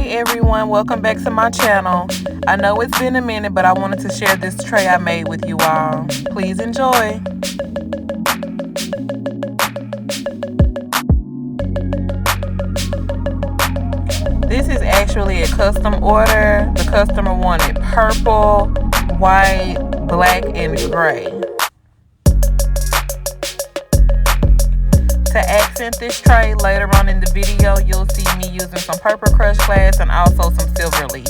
Hey everyone, welcome back to my channel. I know it's been a minute, but I wanted to share this tray I made with you all. Please enjoy. This is actually a custom order. The customer wanted purple, white, black, and gray. To accent this tray, later on in the video, you'll see me using some purple crushed glass and also some silver leaf.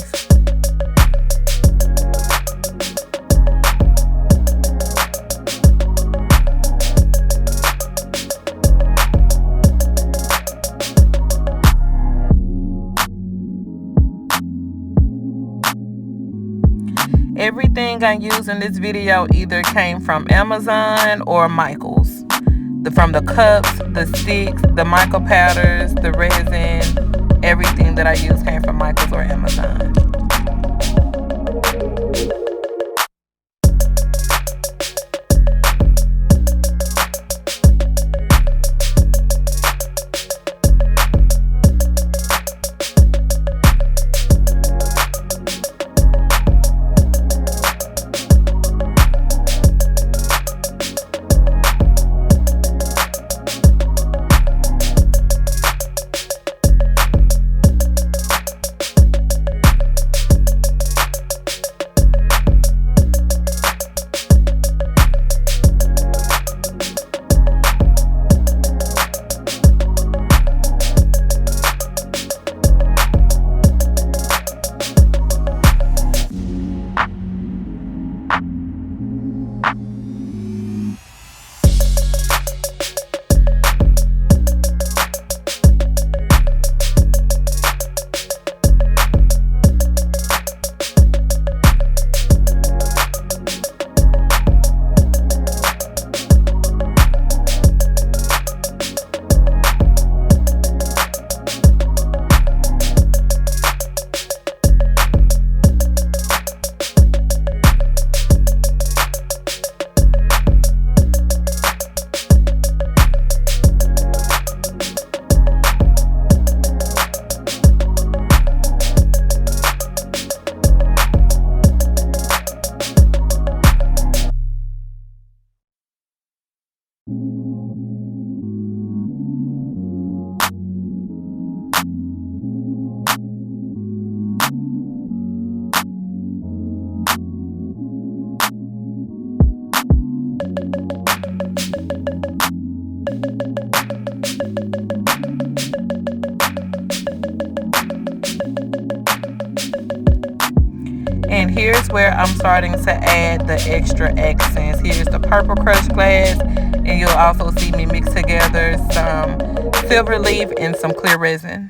Everything I use in this video either came from Amazon or Michael's. From the cups, the sticks, the Mica powders, the resin, everything that I use came from Michael's or Amazon. And here's where I'm starting to add the extra accents. Here's the purple crushed glass, and you'll also see me mix together some silver leaf and some clear resin.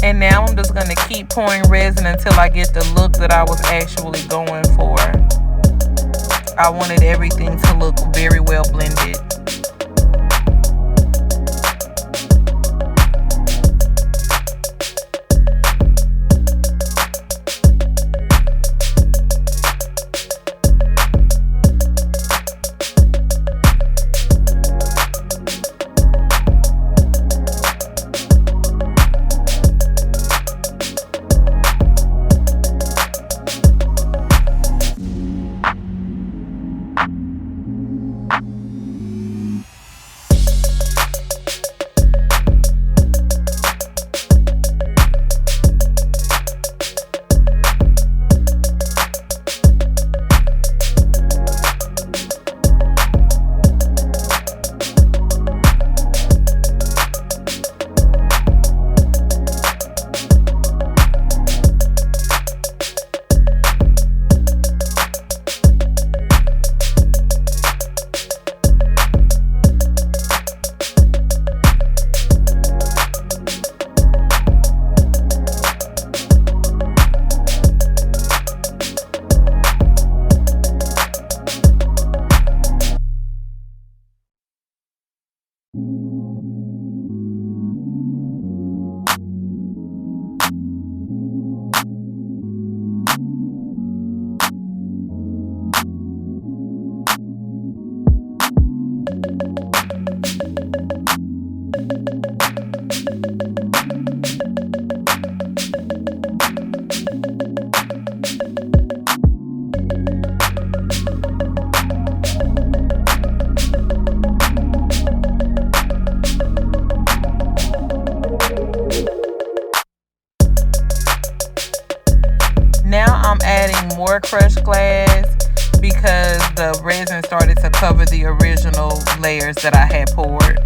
And now I'm just going to keep pouring resin until I get the look that I was actually going for. I wanted everything to look very well blended. Now I'm adding more crushed glass because the resin started to cover the original layers that I had poured.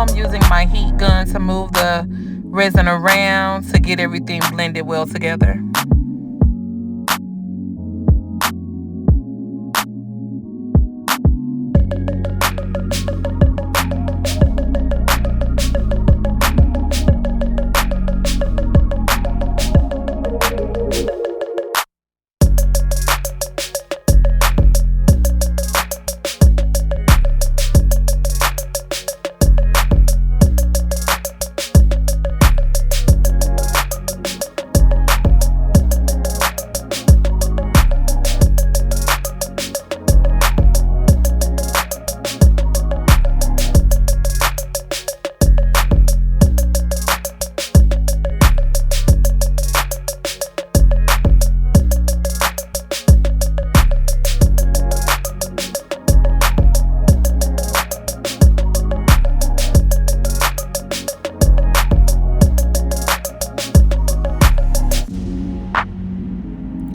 now I'm using my heat gun to move the resin around to get everything blended well together.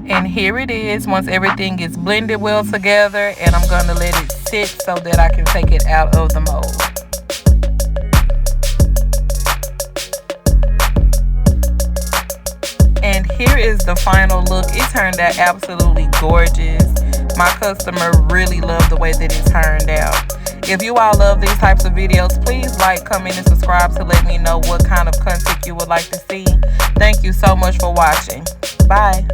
And here it is once everything is blended well together, and I'm going to let it sit so that I can take it out of the mold. And here is the final look. It turned out absolutely gorgeous. My customer really loved the way that it turned out. If you all love these types of videos, please like, comment, and subscribe to let me know what kind of content you would like to see. Thank you so much for watching. Bye.